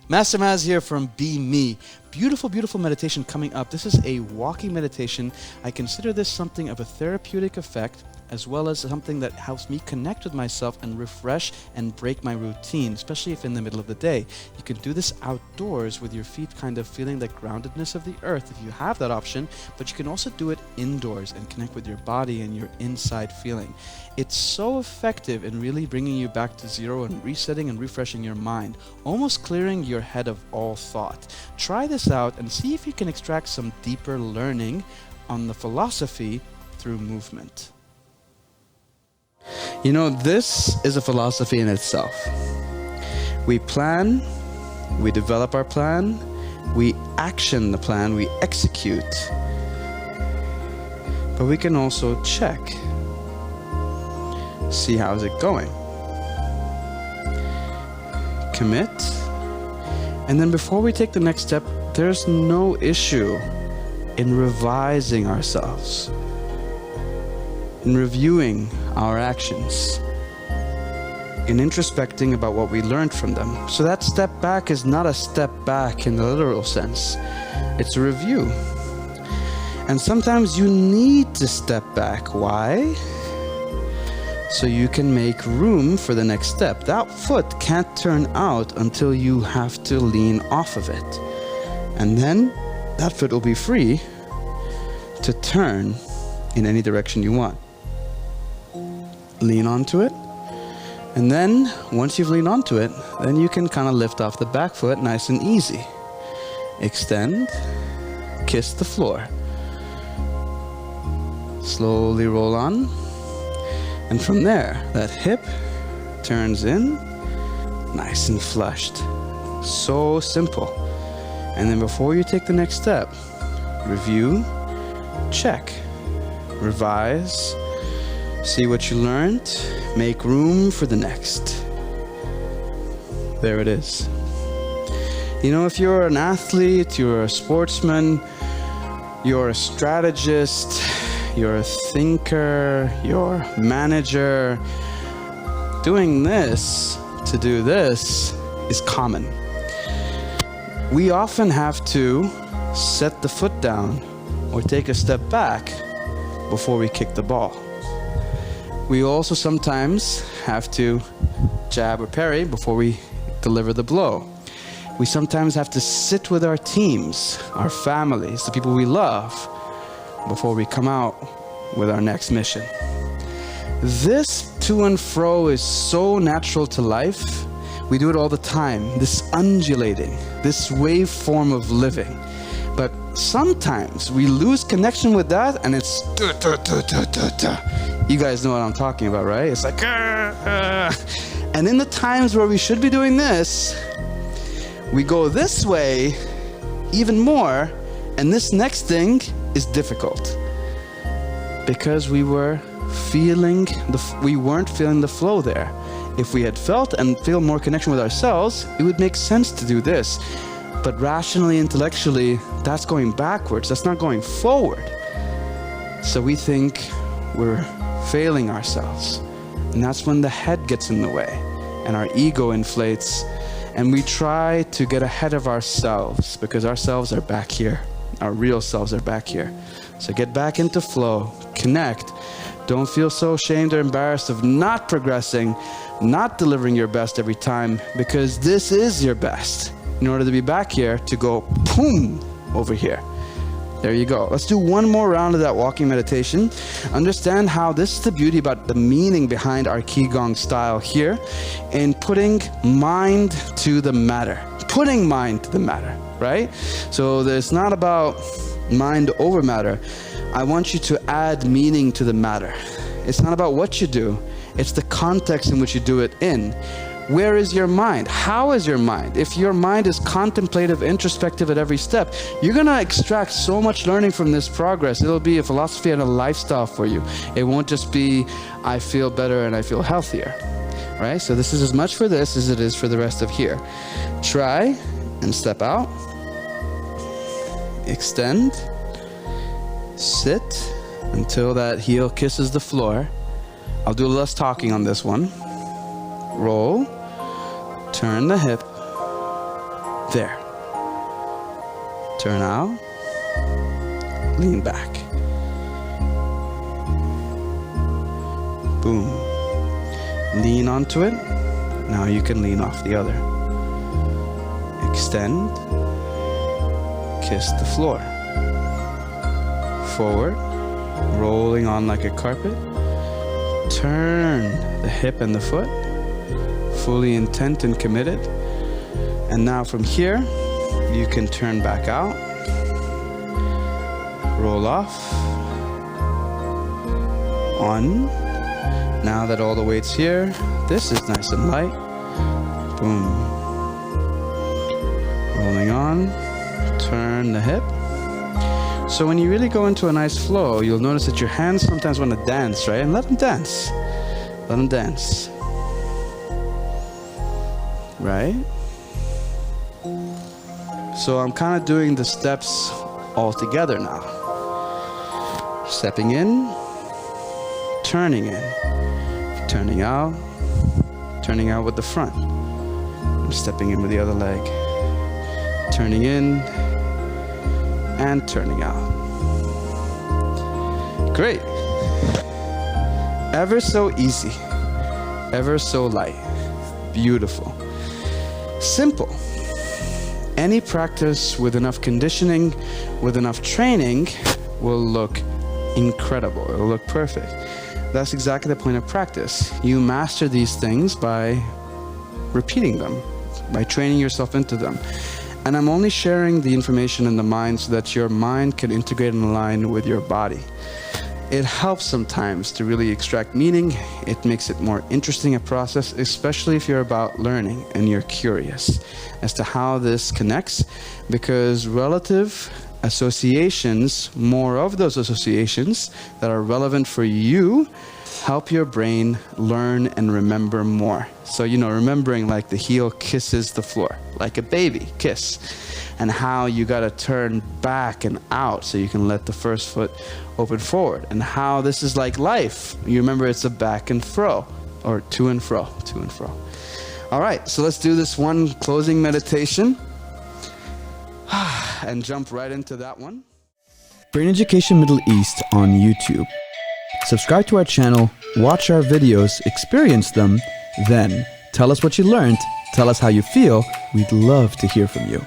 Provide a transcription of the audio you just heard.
Master Maz here from Be Me. Beautiful, beautiful meditation coming up. This is a walking meditation. I consider this something of a therapeutic effect, as well as something that helps me connect with myself and refresh and break my routine, especially if in the middle of the day. You can do this outdoors with your feet kind of feeling the groundedness of the earth if you have that option, but you can also do it indoors and connect with your body and your inside feeling. It's so effective in really bringing you back to zero and resetting and refreshing your mind, almost clearing your head of all thought. Try this out and see if you can extract some deeper learning on the philosophy through movement. You know, this is a philosophy in itself. We plan, we develop our plan, we action the plan, we execute. But we can also check. See how's it going. Commit. And then before we take the next step, there's no issue in revising ourselves, in reviewing our actions, in introspecting about what we learned from them. So that step back is not a step back in the literal sense. It's a review. And sometimes you need to step back. Why? So you can make room for the next step. That foot can't turn out until you have to lean off of it. And then that foot will be free to turn in any direction you want. Lean onto it. And then once you've leaned onto it, then you can kind of lift off the back foot nice and easy. Extend, kiss the floor. Slowly roll on. And from there, that hip turns in, nice and flushed. So simple. And then before you take the next step, review, check, revise, see what you learned, make room for the next. There it is. You know, if you're an athlete, you're a sportsman, you're a strategist, you're a thinker, you're a manager, doing this to do this is common. We often have to set the foot down or take a step back before we kick the ball. We also sometimes have to jab or parry before we deliver the blow. We sometimes have to sit with our teams, our families, the people we love, before we come out with our next mission. This to and fro is so natural to life. We do it all the time, this undulating, this waveform of living. But sometimes we lose connection with that and it's you guys know what I'm talking about, right? It's like and in the times where we should be doing this, we go this way even more, and this next thing is difficult because we weren't feeling the flow there. If we had felt and feel more connection with ourselves, it would make sense to do this. But rationally, intellectually, that's going backwards. That's not going forward. So we think we're failing ourselves. And that's when the head gets in the way and our ego inflates and we try to get ahead of ourselves because ourselves are back here. Our real selves are back here. So get back into flow, connect. Don't feel so ashamed or embarrassed of not progressing, not delivering your best every time, because this is your best in order to be back here to go boom over here. There you go. Let's do one more round of that walking meditation. Understand how this is the beauty about the meaning behind our KiGong style here in putting mind to the matter. Putting mind to the matter, right? So it's not about mind over matter. I want you to add meaning to the matter. It's not about what you do. It's the context in which you do it in. Where is your mind? How is your mind? If your mind is contemplative, introspective at every step, you're going to extract so much learning from this progress. It'll be a philosophy and a lifestyle for you. It won't just be, I feel better and I feel healthier, right? So this is as much for this as it is for the rest of here. Try and step out. Extend. Sit until that heel kisses the floor. I'll do less talking on this one. Roll, turn the hip, There. Turn out. Lean back. Boom. Lean onto it. Now you can lean off the other. Extend. Kiss the floor. Forward. Rolling on like a carpet. Turn the hip and the foot. Fully intent and committed. And now from here, you can turn back out. Roll off. On. Now that all the weight's here, this is nice and light. Boom. Rolling on. Turn the hip. So when you really go into a nice flow, you'll notice that your hands sometimes want to dance, right? And let them dance. Let them dance. Right? So I'm kind of doing the steps all together now. Stepping in, turning in, turning out with the front. I'm stepping in with the other leg, turning in and turning out. Great. Ever so easy, ever so light, beautiful, simple. Any practice with enough conditioning, with enough training, will look incredible. It'll look perfect. That's exactly the point of practice. You master these things by repeating them, by training yourself into them. And I'm only sharing the information in the mind so that your mind can integrate and align with your body. It helps sometimes to really extract meaning. It makes it more interesting a process, especially if you're about learning and you're curious as to how this connects, because relative associations, more of those associations that are relevant for you, help your brain learn and remember more. So, remembering like the heel kisses the floor, like a baby kiss, and how you got to turn back and out so you can let the first foot open forward, and how this is like life. You remember it's a back and fro, or to and fro. All right, so let's do this one closing meditation and jump right into that one. Brain Education Middle East on YouTube. Subscribe to our channel, watch our videos, experience them, then tell us what you learned, tell us how you feel. We'd love to hear from you.